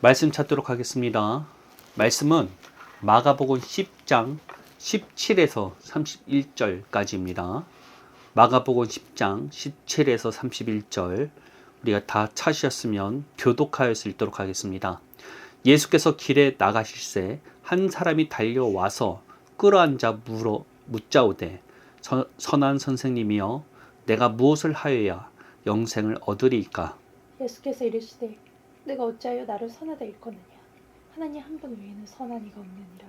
말씀 찾도록 하겠습니다. 말씀은 마가복음 10장 17에서 31절까지입니다. 마가복음 10장 17에서 31절 우리가 다 찾으셨으면 교독하여서 읽도록 하겠습니다. 예수께서 길에 나가실새 한 사람이 달려와서 끌어앉아 묻자오되 선한 선생님이여 내가 무엇을 하여야 영생을 얻으리이까? 예수께서 이르시되 내가 어찌하여 나를 선하다 일컫느냐? 하나님 한 분 외에는 선한 이가 없느니라.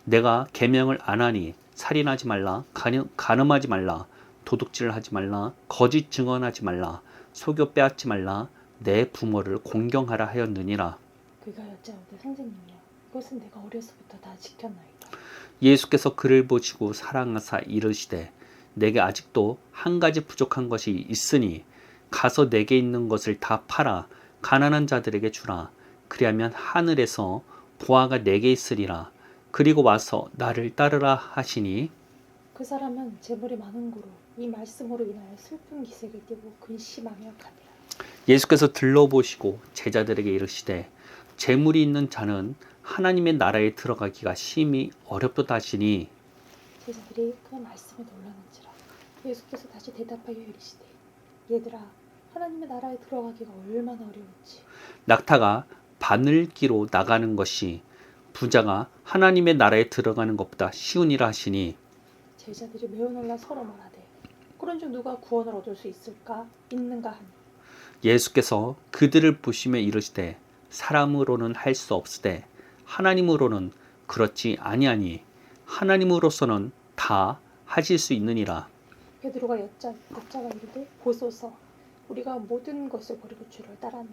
내가 계명을 안 하니 살인하지 말라, 간음하지 말라, 도둑질을 하지 말라, 거짓 증언하지 말라, 속여 빼앗지 말라, 내 부모를 공경하라 하였느니라. 그가 여짜오되 선생님이여 이것은 내가 어려서부터 다 지켰나이다. 예수께서 그를 보시고 사랑하사 이르시되 내게 아직도 한 가지 부족한 것이 있으니 가서 내게 있는 것을 다 팔아 가난한 자들에게 주라. 그리하면 하늘에서 보화가 내게 있으리라. 그리고 와서 나를 따르라 하시니 그 사람은 재물이 많은 고로 이 말씀으로 인하여 슬픈 기색을 띠고 근심하며 가니라. 예수께서 들러보시고 제자들에게 이르시되 재물이 있는 자는 하나님의 나라에 들어가기가 심히 어렵도다 하시니 제자들이 그 말씀에 놀라는지라. 예수께서 다시 대답하여 이르시되 얘들아 하나님의 나라에 들어가기가 얼마나 어려운지. 낙타가 바늘기로 나가는 것이 부자가 하나님의 나라에 들어가는 것보다 쉬우니라 하시니 제자들이 매우 놀라 서로 말하되 그런즉 누가 구원을 얻을 수 있는가 하니 예수께서 그들을 보시며 이르시되 사람으로는 할 수 없으되 하나님으로는 그렇지 아니하니 하나님으로서는 다 하실 수 있느니라. 베드로가 여짜가 이르되 보소서 우리가 모든 것을 버리고 주를 따랐나이다.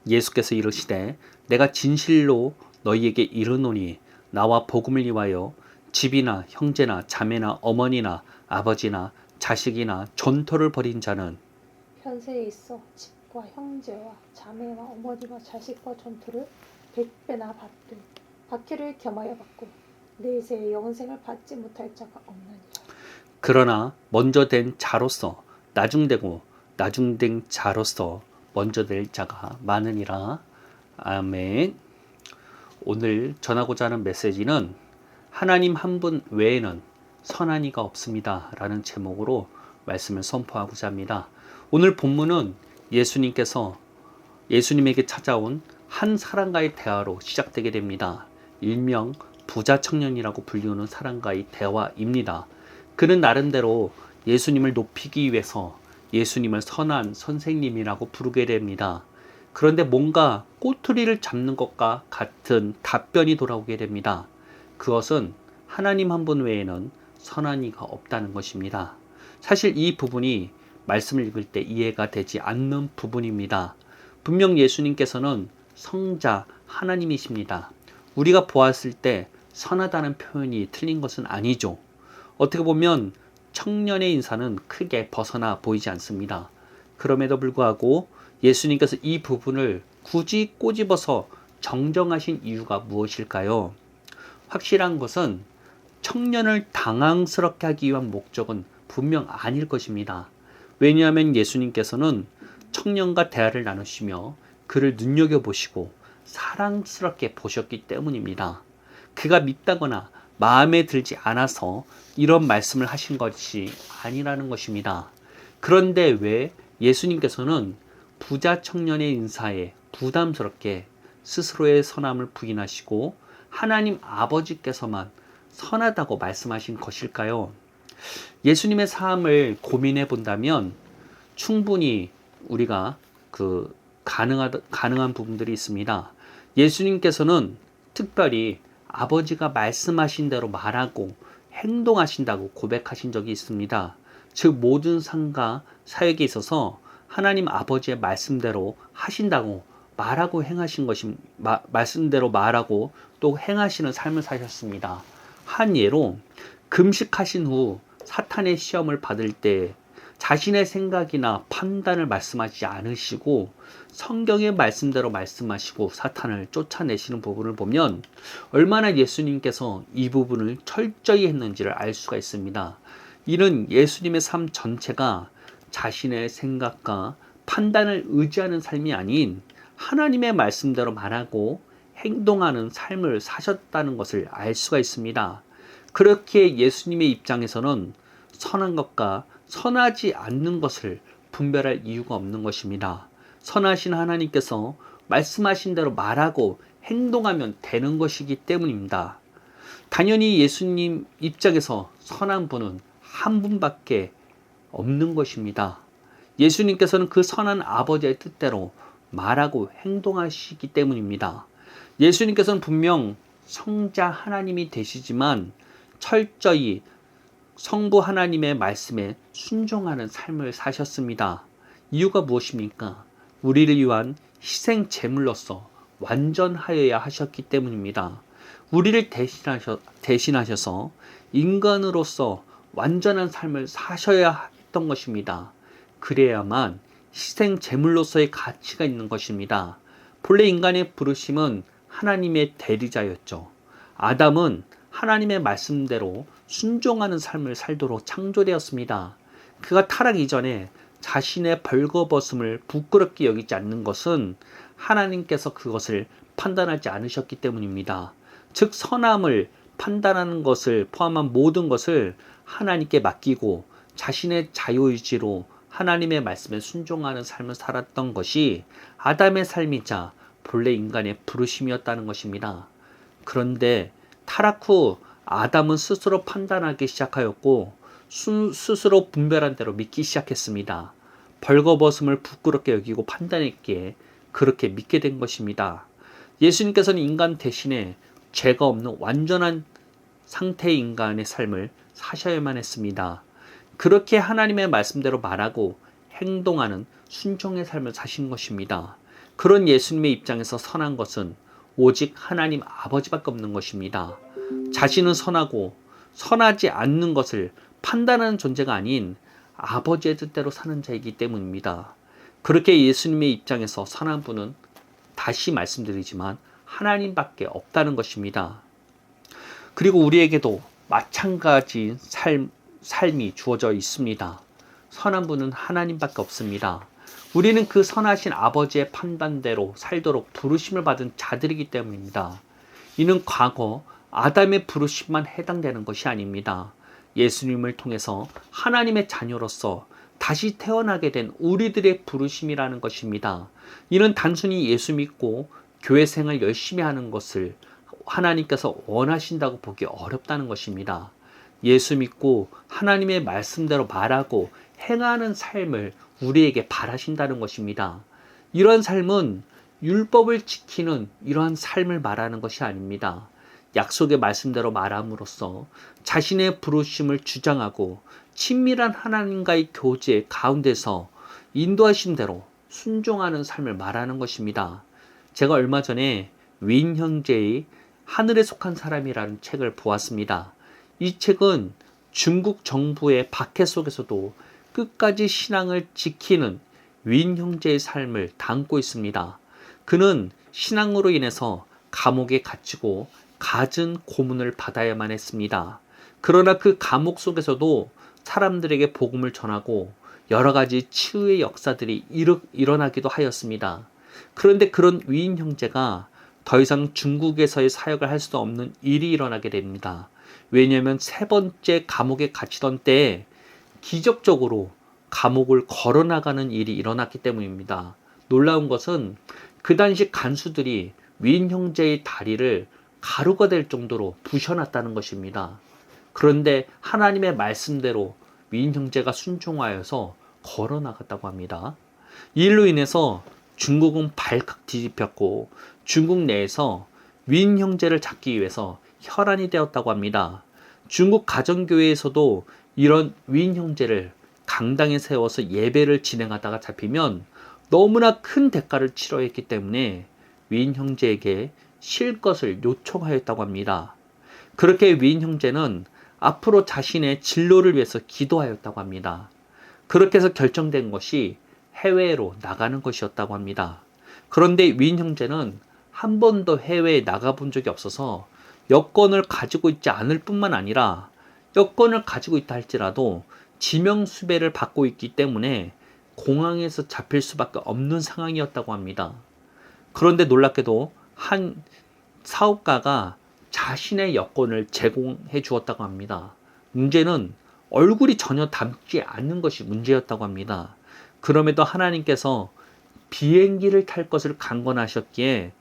예수께서 이르시되 내가 진실로 너희에게 이르노니 나와 복음을 위하여 집이나 형제나 자매나 어머니나 아버지나 자식이나 전토를 벌인 자는 현세에 있어 집과 형제와 자매와 어머니와 자식과 전투를 100배나 받되 박해를 겸하여 받고 내세의 영생을 받지 못할 자가 없느니라. 그러나 먼저 된 자로서 나중되고 나중된 자로서 먼저 될 자가 많으니라. 아멘. 오늘 전하고자 하는 메시지는 하나님 한 분 외에는 선한 이가 없습니다 라는 제목으로 말씀을 선포하고자 합니다. 오늘 본문은 예수님에게 찾아온 한 사람과의 대화로 시작되게 됩니다. 일명 부자 청년이라고 불리우는 사람과의 대화입니다. 그는 나름대로 예수님을 높이기 위해서 예수님을 선한 선생님이라고 부르게 됩니다. 그런데 뭔가 꼬투리를 잡는 것과 같은 답변이 돌아오게 됩니다. 그것은 하나님 한 분 외에는 선한 이가 없다는 것입니다. 사실 이 부분이 말씀을 읽을 때 이해가 되지 않는 부분입니다. 분명 예수님께서는 성자 하나님이십니다. 우리가 보았을 때 선하다는 표현이 틀린 것은 아니죠. 어떻게 보면 청년의 인사는 크게 벗어나 보이지 않습니다. 그럼에도 불구하고 예수님께서 이 부분을 굳이 꼬집어서 정정하신 이유가 무엇일까요? 확실한 것은 청년을 당황스럽게 하기 위한 목적은 분명 아닐 것입니다. 왜냐하면 예수님께서는 청년과 대화를 나누시며 그를 눈여겨보시고 사랑스럽게 보셨기 때문입니다. 그가 밉다거나 마음에 들지 않아서 이런 말씀을 하신 것이 아니라는 것입니다. 그런데 왜 예수님께서는 부자 청년의 인사에 부담스럽게 스스로의 선함을 부인하시고 하나님 아버지께서만 선하다고 말씀하신 것일까요? 예수님의 삶을 고민해 본다면 충분히 우리가 가능한 부분들이 있습니다. 예수님께서는 특별히 아버지가 말씀하신 대로 말하고 행동하신다고 고백하신 적이 있습니다. 즉 모든 삶과 사역에 있어서 하나님 아버지의 말씀대로 하신다고 말하고 말씀대로 말하고 또 행하시는 삶을 사셨습니다. 한 예로 금식하신 후 사탄의 시험을 받을 때 자신의 생각이나 판단을 말씀하지 않으시고 성경의 말씀대로 말씀하시고 사탄을 쫓아내시는 부분을 보면 얼마나 예수님께서 이 부분을 철저히 했는지를 알 수가 있습니다. 이는 예수님의 삶 전체가 자신의 생각과 판단을 의지하는 삶이 아닌 하나님의 말씀대로 말하고 행동하는 삶을 사셨다는 것을 알 수가 있습니다. 그렇게 예수님의 입장에서는 선한 것과 선하지 않는 것을 분별할 이유가 없는 것입니다. 선하신 하나님께서 말씀하신 대로 말하고 행동하면 되는 것이기 때문입니다. 당연히 예수님 입장에서 선한 분은 한 분밖에 없는 것입니다. 예수님께서는 그 선한 아버지의 뜻대로 말하고 행동하시기 때문입니다. 예수님께서는 분명 성자 하나님이 되시지만 철저히 성부 하나님의 말씀에 순종하는 삶을 사셨습니다. 이유가 무엇입니까? 우리를 위한 희생 제물로서 완전하여야 하셨기 때문입니다. 우리를 대신하셔서 인간으로서 완전한 삶을 사셔야 했던 것입니다. 그래야만 희생 제물로서의 가치가 있는 것입니다. 본래 인간의 부르심은 하나님의 대리자였죠. 아담은 하나님의 말씀대로 순종하는 삶을 살도록 창조되었습니다. 그가 타락 이전에 자신의 벌거벗음을 부끄럽게 여기지 않는 것은 하나님께서 그것을 판단하지 않으셨기 때문입니다. 즉 선함을 판단하는 것을 포함한 모든 것을 하나님께 맡기고 자신의 자유의지로 하나님의 말씀에 순종하는 삶을 살았던 것이 아담의 삶이자 본래 인간의 부르심이었다는 것입니다. 그런데 타락 후 아담은 스스로 판단하기 시작하였고 스스로 분별한 대로 믿기 시작했습니다. 벌거벗음을 부끄럽게 여기고 판단했기에 그렇게 믿게 된 것입니다. 예수님께서는 인간 대신에 죄가 없는 완전한 상태의 인간의 삶을 사셔야만 했습니다. 그렇게 하나님의 말씀대로 말하고 행동하는 순종의 삶을 사신 것입니다. 그런 예수님의 입장에서 선한 것은 오직 하나님 아버지밖에 없는 것입니다. 자신은 선하고 선하지 않는 것을 판단하는 존재가 아닌 아버지의 뜻대로 사는 자이기 때문입니다. 그렇게 예수님의 입장에서 선한 분은 다시 말씀드리지만 하나님밖에 없다는 것입니다. 그리고 우리에게도 마찬가지 삶이 주어져 있습니다. 선한 분은 하나님밖에 없습니다. 우리는 그 선하신 아버지의 판단대로 살도록 부르심을 받은 자들이기 때문입니다. 이는 과거 아담의 부르심만 해당되는 것이 아닙니다. 예수님을 통해서 하나님의 자녀로서 다시 태어나게 된 우리들의 부르심이라는 것입니다. 이는 단순히 예수 믿고 교회 생활 열심히 하는 것을 하나님께서 원하신다고 보기 어렵다는 것입니다. 예수 믿고 하나님의 말씀대로 말하고 행하는 삶을 우리에게 바라신다는 것입니다. 이런 삶은 율법을 지키는 이러한 삶을 말하는 것이 아닙니다. 약속의 말씀대로 말함으로써 자신의 부르심을 주장하고 친밀한 하나님과의 교제 가운데서 인도하신 대로 순종하는 삶을 말하는 것입니다. 제가 얼마 전에 윈 형제의 하늘에 속한 사람이라는 책을 보았습니다. 이 책은 중국 정부의 박해 속에서도 끝까지 신앙을 지키는 윈 형제의 삶을 담고 있습니다. 그는 신앙으로 인해서 감옥에 갇히고 갖은 고문을 받아야만 했습니다. 그러나 그 감옥 속에서도 사람들에게 복음을 전하고 여러 가지 치유의 역사들이 일어나기도 하였습니다. 그런데 그런 윈 형제가 더 이상 중국에서의 사역을 할 수 없는 일이 일어나게 됩니다. 왜냐하면 세 번째 감옥에 갇히던 때에 기적적으로 감옥을 걸어나가는 일이 일어났기 때문입니다. 놀라운 것은 그 당시 간수들이 윈 형제의 다리를 가루가 될 정도로 부셔놨다는 것입니다. 그런데 하나님의 말씀대로 윈 형제가 순종하여서 걸어나갔다고 합니다. 이 일로 인해서 중국은 발칵 뒤집혔고 중국 내에서 윈 형제를 잡기 위해서 혈안이 되었다고 합니다. 중국 가정교회에서도 이런 윈 형제를 강당에 세워서 예배를 진행하다가 잡히면 너무나 큰 대가를 치러야 했기 때문에 윈 형제에게 쉴 것을 요청하였다고 합니다. 그렇게 윈 형제는 앞으로 자신의 진로를 위해서 기도하였다고 합니다. 그렇게 해서 결정된 것이 해외로 나가는 것이었다고 합니다. 그런데 윈 형제는 한 번도 해외에 나가본 적이 없어서 여권을 가지고 있지 않을 뿐만 아니라 여권을 가지고 있다 할지라도 지명수배를 받고 있기 때문에 공항에서 잡힐 수밖에 없는 상황이었다고 합니다. 그런데 놀랍게도 한 사업가가 자신의 여권을 제공해 주었다고 합니다. 문제는 얼굴이 전혀 닮지 않는 것이 문제였다고 합니다. 그럼에도 하나님께서 비행기를 탈 것을 강권하셨기에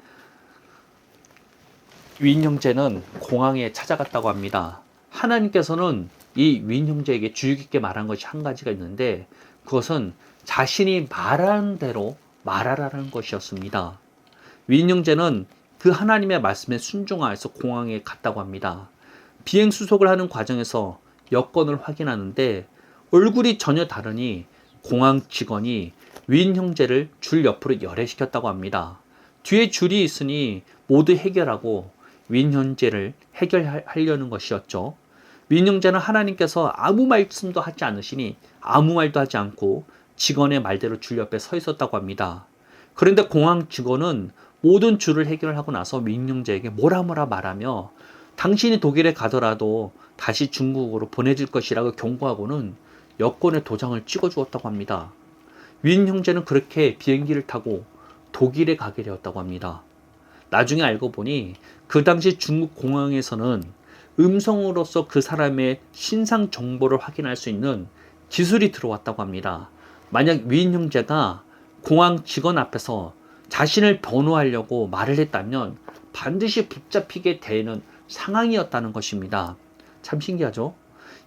윈 형제는 공항에 찾아갔다고 합니다. 하나님께서는 이 윈 형제에게 주의 깊게 말한 것이 한 가지가 있는데, 그것은 자신이 말하는 대로 말하라는 것이었습니다. 윈 형제는 그 하나님의 말씀에 순종하여서 공항에 갔다고 합니다. 비행 수속을 하는 과정에서 여권을 확인하는데 얼굴이 전혀 다르니 공항 직원이 윈 형제를 줄 옆으로 열애시켰다고 합니다. 뒤에 줄이 있으니 모두 해결하고 윈 형제를 해결하려는 것이었죠. 윈 형제는 하나님께서 아무 말씀도 하지 않으시니 아무 말도 하지 않고 직원의 말대로 줄 옆에 서 있었다고 합니다. 그런데 공항 직원은 모든 줄을 해결하고 나서 윈 형제에게 뭐라 말하며 당신이 독일에 가더라도 다시 중국으로 보내질 것이라고 경고하고는 여권의 도장을 찍어 주었다고 합니다. 윈 형제는 그렇게 비행기를 타고 독일에 가게 되었다고 합니다. 나중에 알고 보니 그 당시 중국 공항에서는 음성으로서 그 사람의 신상 정보를 확인할 수 있는 기술이 들어왔다고 합니다. 만약 윈 형제가 공항 직원 앞에서 자신을 변호하려고 말을 했다면 반드시 붙잡히게 되는 상황이었다는 것입니다. 참 신기하죠?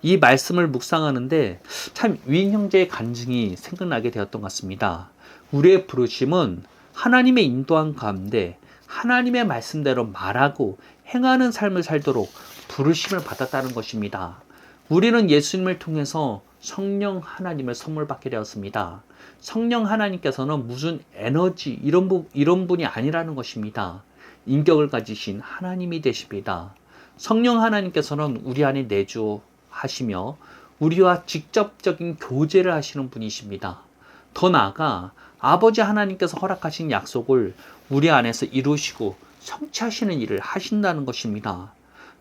이 말씀을 묵상하는데 참 윈 형제의 간증이 생각나게 되었던 것 같습니다. 우리의 부르심은 하나님의 인도한 가운데 하나님의 말씀대로 말하고 행하는 삶을 살도록 부르심을 받았다는 것입니다. 우리는 예수님을 통해서 성령 하나님을 선물 받게 되었습니다. 성령 하나님께서는 무슨 에너지 이런 분이 아니라는 것입니다. 인격을 가지신 하나님이 되십니다. 성령 하나님께서는 우리 안에 내주하시며 우리와 직접적인 교제를 하시는 분이십니다. 더 나아가 아버지 하나님께서 허락하신 약속을 우리 안에서 이루시고 성취하시는 일을 하신다는 것입니다.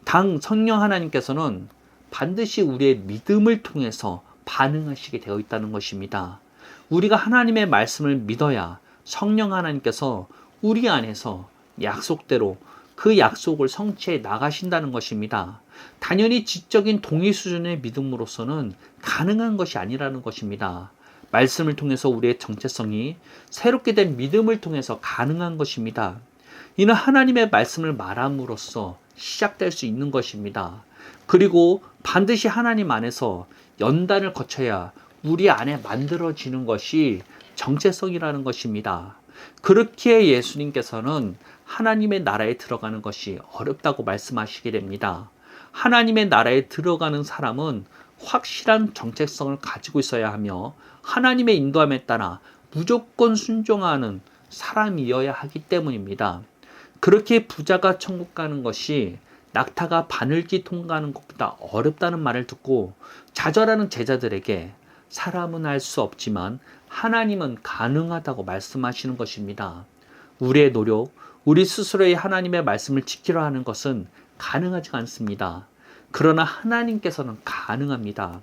당 성령 하나님께서는 반드시 우리의 믿음을 통해서 반응하시게 되어 있다는 것입니다. 우리가 하나님의 말씀을 믿어야 성령 하나님께서 우리 안에서 약속대로 그 약속을 성취해 나가신다는 것입니다. 당연히 지적인 동의 수준의 믿음으로서는 가능한 것이 아니라는 것입니다. 말씀을 통해서 우리의 정체성이 새롭게 된 믿음을 통해서 가능한 것입니다. 이는 하나님의 말씀을 말함으로써 시작될 수 있는 것입니다. 그리고 반드시 하나님 안에서 연단을 거쳐야 우리 안에 만들어지는 것이 정체성이라는 것입니다. 그렇기에 예수님께서는 하나님의 나라에 들어가는 것이 어렵다고 말씀하시게 됩니다. 하나님의 나라에 들어가는 사람은 확실한 정체성을 가지고 있어야 하며 하나님의 인도함에 따라 무조건 순종하는 사람이어야 하기 때문입니다. 그렇게 부자가 천국 가는 것이 낙타가 바늘기 통과하는 것보다 어렵다는 말을 듣고 좌절하는 제자들에게 사람은 할 수 없지만 하나님은 가능하다고 말씀하시는 것입니다. 우리의 노력, 우리 스스로의 하나님의 말씀을 지키려 하는 것은 가능하지가 않습니다. 그러나 하나님께서는 가능합니다.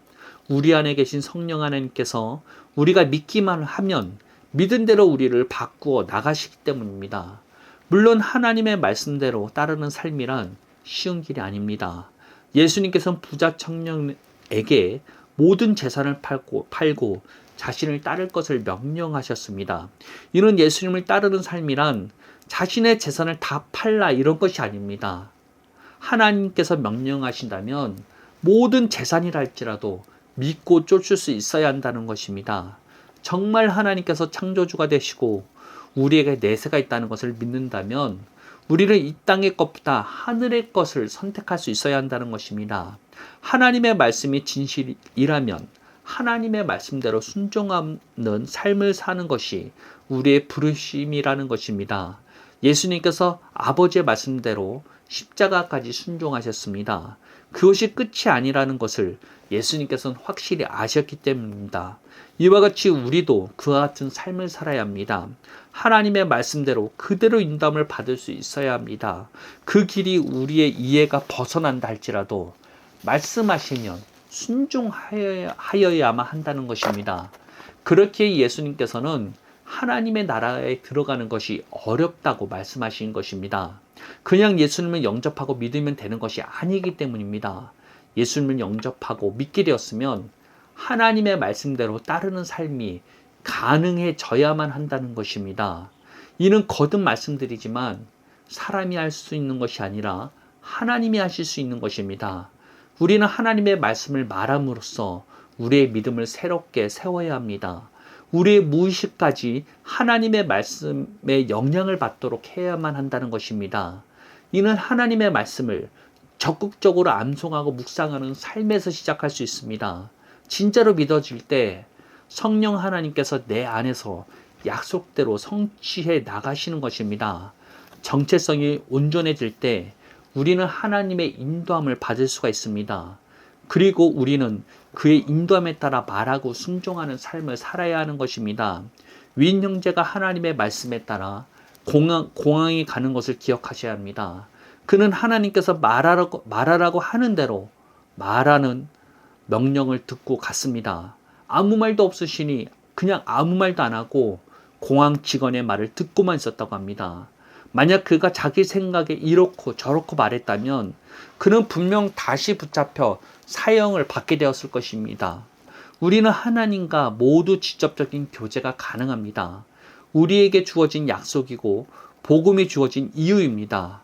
우리 안에 계신 성령 하나님께서 우리가 믿기만 하면 믿은 대로 우리를 바꾸어 나가시기 때문입니다. 물론 하나님의 말씀대로 따르는 삶이란 쉬운 길이 아닙니다. 예수님께서는 부자 청년에게 모든 재산을 팔고 자신을 따를 것을 명령하셨습니다. 이는 예수님을 따르는 삶이란 자신의 재산을 다 팔라 이런 것이 아닙니다. 하나님께서 명령하신다면 모든 재산이라 할지라도 믿고 쫓을 수 있어야 한다는 것입니다. 정말 하나님께서 창조주가 되시고 우리에게 내세가 있다는 것을 믿는다면 우리는 이 땅의 것보다 하늘의 것을 선택할 수 있어야 한다는 것입니다. 하나님의 말씀이 진실이라면 하나님의 말씀대로 순종하는 삶을 사는 것이 우리의 부르심이라는 것입니다. 예수님께서 아버지의 말씀대로 십자가까지 순종하셨습니다. 그것이 끝이 아니라는 것을 예수님께서는 확실히 아셨기 때문입니다. 이와 같이 우리도 그와 같은 삶을 살아야 합니다. 하나님의 말씀대로 그대로 인도함을 받을 수 있어야 합니다. 그 길이 우리의 이해가 벗어난다 할지라도 말씀하시면 순종하여야만 한다는 것입니다. 그렇게 예수님께서는 하나님의 나라에 들어가는 것이 어렵다고 말씀하신 것입니다. 그냥 예수님을 영접하고 믿으면 되는 것이 아니기 때문입니다. 예수님을 영접하고 믿게 되었으면 하나님의 말씀대로 따르는 삶이 가능해져야만 한다는 것입니다. 이는 거듭 말씀드리지만 사람이 할 수 있는 것이 아니라 하나님이 하실 수 있는 것입니다. 우리는 하나님의 말씀을 말함으로써 우리의 믿음을 새롭게 세워야 합니다. 우리의 무의식까지 하나님의 말씀에 영향을 받도록 해야만 한다는 것입니다. 이는 하나님의 말씀을 적극적으로 암송하고 묵상하는 삶에서 시작할 수 있습니다. 진짜로 믿어질 때 성령 하나님께서 내 안에서 약속대로 성취해 나가시는 것입니다. 정체성이 온전해질 때 우리는 하나님의 인도함을 받을 수가 있습니다. 그리고 우리는 그의 인도함에 따라 말하고 순종하는 삶을 살아야 하는 것입니다. 윈 형제가 하나님의 말씀에 따라 공항에 가는 것을 기억하셔야 합니다. 그는 하나님께서 말하라고 하는 대로 말하는 명령을 듣고 갔습니다. 아무 말도 없으시니 그냥 아무 말도 안 하고 공항 직원의 말을 듣고만 있었다고 합니다. 만약 그가 자기 생각에 이렇고 저렇고 말했다면 그는 분명 다시 붙잡혀 사형을 받게 되었을 것입니다. 우리는 하나님과 모두 직접적인 교제가 가능합니다. 우리에게 주어진 약속이고 복음이 주어진 이유입니다.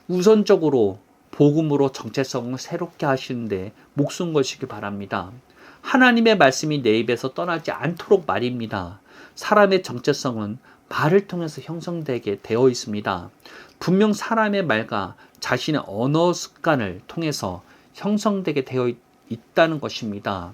우선적으로 복음으로 정체성을 새롭게 하시는데 목숨 걸시기 바랍니다. 하나님의 말씀이 내 입에서 떠나지 않도록 말입니다. 사람의 정체성은 말을 통해서 형성되게 되어 있습니다. 분명 사람의 말과 자신의 언어 습관을 통해서 형성되게 되어 있다는 것입니다.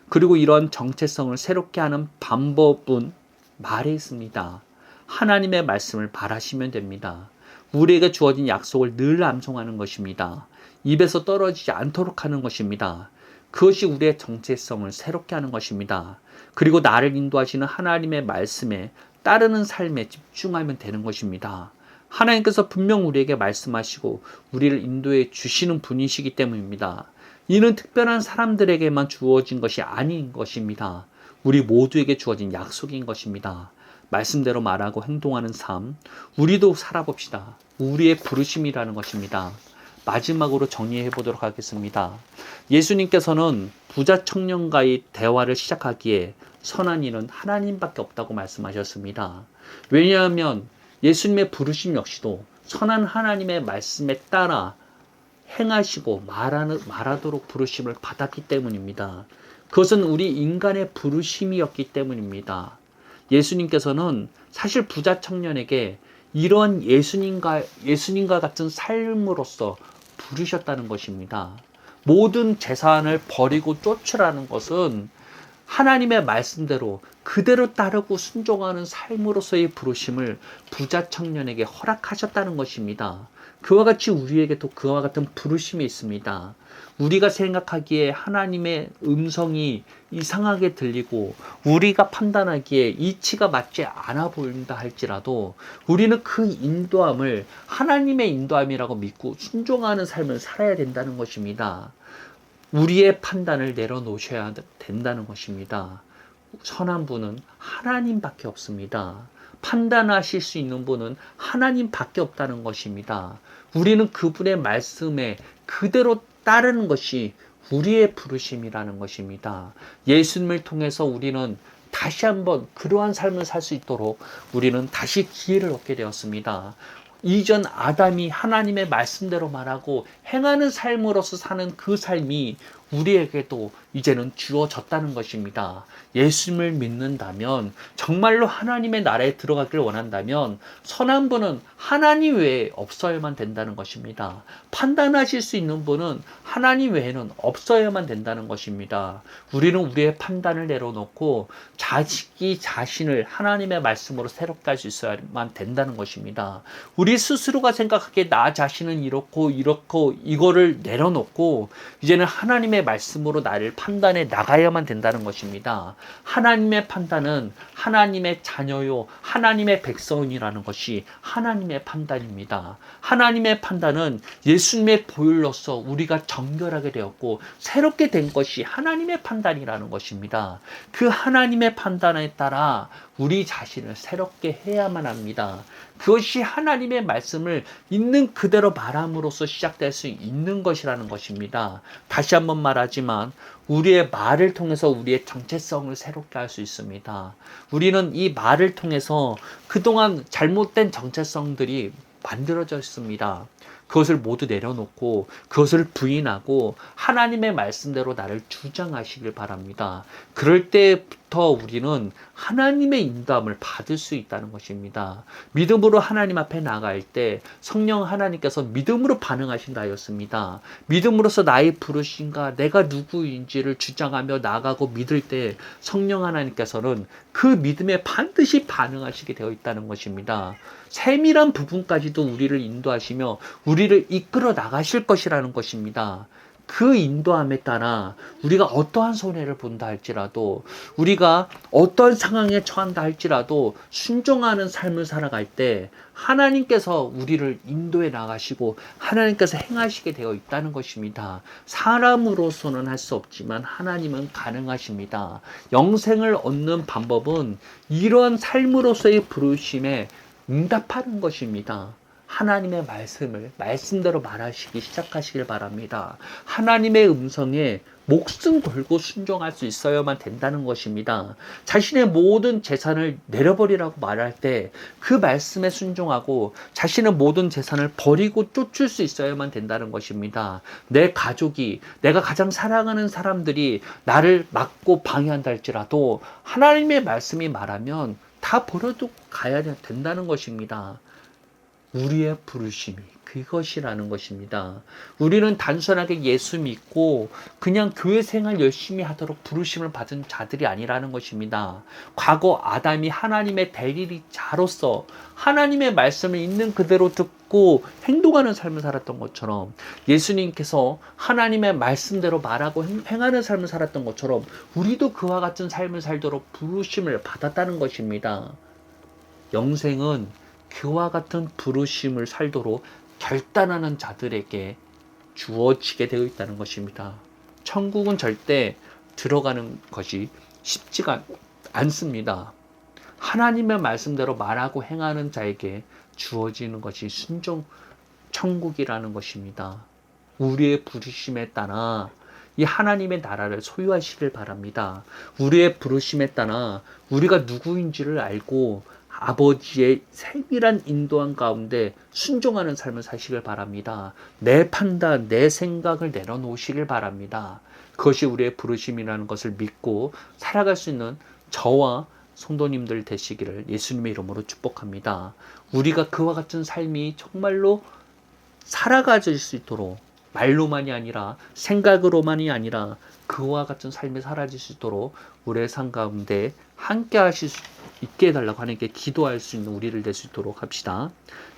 그리고 이런 정체성을 새롭게 하는 방법은 말에 있습니다. 하나님의 말씀을 말하시면 됩니다. 우리에게 주어진 약속을 늘 암송하는 것입니다. 입에서 떨어지지 않도록 하는 것입니다. 그것이 우리의 정체성을 새롭게 하는 것입니다. 그리고 나를 인도하시는 하나님의 말씀에 따르는 삶에 집중하면 되는 것입니다. 하나님께서 분명 우리에게 말씀하시고 우리를 인도해 주시는 분이시기 때문입니다. 이는 특별한 사람들에게만 주어진 것이 아닌 것입니다. 우리 모두에게 주어진 약속인 것입니다. 말씀대로 말하고 행동하는 삶, 우리도 살아봅시다. 우리의 부르심이라는 것입니다. 마지막으로 정리해 보도록 하겠습니다. 예수님께서는 부자 청년과의 대화를 시작하기에 선한 일은 하나님밖에 없다고 말씀하셨습니다. 왜냐하면 예수님의 부르심 역시도 선한 하나님의 말씀에 따라 행하시고 말하도록 부르심을 받았기 때문입니다. 그것은 우리 인간의 부르심이었기 때문입니다. 예수님께서는 사실 부자 청년에게 이러한 예수님과 같은 삶으로서 부르셨다는 것입니다. 모든 재산을 버리고 쫓으라는 것은 하나님의 말씀대로 그대로 따르고 순종하는 삶으로서의 부르심을 부자 청년에게 허락하셨다는 것입니다. 그와 같이 우리에게도 그와 같은 부르심이 있습니다. 우리가 생각하기에 하나님의 음성이 이상하게 들리고 우리가 판단하기에 이치가 맞지 않아 보인다 할지라도 우리는 그 인도함을 하나님의 인도함이라고 믿고 순종하는 삶을 살아야 된다는 것입니다. 우리의 판단을 내려놓으셔야 된다는 것입니다. 선한 분은 하나님밖에 없습니다. 판단하실 수 있는 분은 하나님밖에 없다는 것입니다. 우리는 그분의 말씀에 그대로 따르는 것이 우리의 부르심이라는 것입니다. 예수님을 통해서 우리는 다시 한번 그러한 삶을 살 수 있도록 우리는 다시 기회를 얻게 되었습니다. 이전 아담이 하나님의 말씀대로 말하고 행하는 삶으로서 사는 그 삶이 우리에게도 이제는 주어졌다는 것입니다. 예수님을 믿는다면, 정말로 하나님의 나라에 들어가길 원한다면 선한 분은 하나님 외에 없어야만 된다는 것입니다. 판단하실 수 있는 분은 하나님 외에는 없어야만 된다는 것입니다. 우리는 우리의 판단을 내려놓고 자신을 하나님의 말씀으로 새롭게 할 수 있어야만 된다는 것입니다. 우리 스스로가 생각하기에 나 자신은 이렇고 이거를 내려놓고 이제는 하나님의 하나님의 말씀으로 나를 판단해 나가야만 된다는 것입니다. 하나님의 판단은 하나님의 자녀요, 하나님의 백성이라는 것이 하나님의 판단입니다. 하나님의 판단은 예수님의 보혈로서 우리가 정결하게 되었고 새롭게 된 것이 하나님의 판단이라는 것입니다. 그 하나님의 판단에 따라 우리 자신을 새롭게 해야만 합니다. 그것이 하나님의 말씀을 있는 그대로 말함으로써 시작될 수 있는 것이라는 것입니다. 다시 한번 말하지만 우리의 말을 통해서 우리의 정체성을 새롭게 할 수 있습니다. 우리는 이 말을 통해서 그동안 잘못된 정체성들이 만들어져 있습니다. 그것을 모두 내려놓고 그것을 부인하고 하나님의 말씀대로 나를 주장하시길 바랍니다. 그럴 때부터 우리는 하나님의 인도함을 받을 수 있다는 것입니다. 믿음으로 하나님 앞에 나갈 때 성령 하나님께서 믿음으로 반응하신다 하였습니다. 믿음으로써 나의 부르심과 내가 누구인지를 주장하며 나가고 믿을 때 성령 하나님께서는 그 믿음에 반드시 반응하시게 되어 있다는 것입니다. 세밀한 부분까지도 우리를 인도하시며 우리를 이끌어 나가실 것이라는 것입니다. 그 인도함에 따라 우리가 어떠한 손해를 본다 할지라도 우리가 어떠한 상황에 처한다 할지라도 순종하는 삶을 살아갈 때 하나님께서 우리를 인도해 나가시고 하나님께서 행하시게 되어 있다는 것입니다. 사람으로서는 할 수 없지만 하나님은 가능하십니다. 영생을 얻는 방법은 이러한 삶으로서의 부르심에 응답하는 것입니다. 하나님의 말씀을 말씀대로 말하시기 시작하시길 바랍니다. 하나님의 음성에 목숨 걸고 순종할 수 있어야만 된다는 것입니다. 자신의 모든 재산을 내려버리라고 말할 때 그 말씀에 순종하고 자신의 모든 재산을 버리고 쫓을 수 있어야만 된다는 것입니다. 내 가족이, 내가 가장 사랑하는 사람들이 나를 막고 방해한다 할지라도 하나님의 말씀이 말하면 다 버려두고 가야 된다는 것입니다. 우리의 부르심이 그것이라는 것입니다. 우리는 단순하게 예수 믿고 그냥 교회 생활 열심히 하도록 부르심을 받은 자들이 아니라는 것입니다. 과거 아담이 하나님의 대리자로서 하나님의 말씀을 있는 그대로 듣고 행동하는 삶을 살았던 것처럼 예수님께서 하나님의 말씀대로 말하고 행하는 삶을 살았던 것처럼 우리도 그와 같은 삶을 살도록 부르심을 받았다는 것입니다. 영생은 그와 같은 부르심을 살도록 결단하는 자들에게 주어지게 되어 있다는 것입니다. 천국은 절대 들어가는 것이 쉽지가 않습니다. 하나님의 말씀대로 말하고 행하는 자에게 주어지는 것이 순종 천국이라는 것입니다. 우리의 부르심에 따라 이 하나님의 나라를 소유하시길 바랍니다. 우리의 부르심에 따라 우리가 누구인지를 알고 아버지의 세밀한 인도함 가운데 순종하는 삶을 사시길 바랍니다. 내 판단, 내 생각을 내려놓으시길 바랍니다. 그것이 우리의 부르심이라는 것을 믿고 살아갈 수 있는 저와 성도님들 되시기를 예수님의 이름으로 축복합니다. 우리가 그와 같은 삶이 정말로 살아가질 수 있도록 말로만이 아니라 생각으로만이 아니라 그와 같은 삶이 사라질 수 있도록 우리의 삶 가운데 함께 하실 수 있게 해달라고 하나님께 기도할 수 있는 우리를 될 수 있도록 합시다.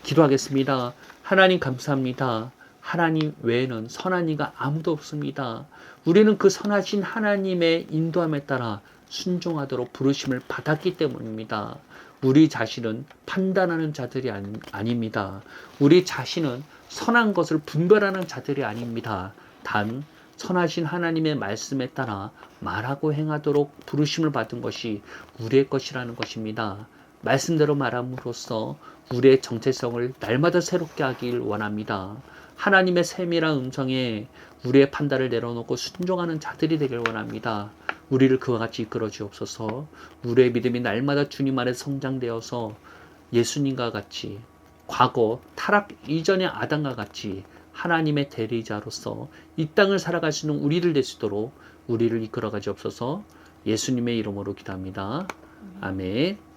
기도하겠습니다. 하나님 감사합니다. 하나님 외에는 선한 이가 아무도 없습니다. 우리는 그 선하신 하나님의 인도함에 따라 순종하도록 부르심을 받았기 때문입니다. 우리 자신은 판단하는 자들이 아닙니다. 우리 자신은 선한 것을 분별하는 자들이 아닙니다. 단 선하신 하나님의 말씀에 따라 말하고 행하도록 부르심을 받은 것이 우리의 것이라는 것입니다. 말씀대로 말함으로써 우리의 정체성을 날마다 새롭게 하길 원합니다. 하나님의 세밀한 음성에 우리의 판단을 내려놓고 순종하는 자들이 되길 원합니다. 우리를 그와 같이 이끌어 주옵소서. 우리의 믿음이 날마다 주님 안에 성장되어서 예수님과 같이 과거 타락 이전의 아담과 같이 하나님의 대리자로서 이 땅을 살아갈 수 있는 우리를 될 수 있도록 우리를 이끌어 가지옵소서. 예수님의 이름으로 기도합니다. 아멘.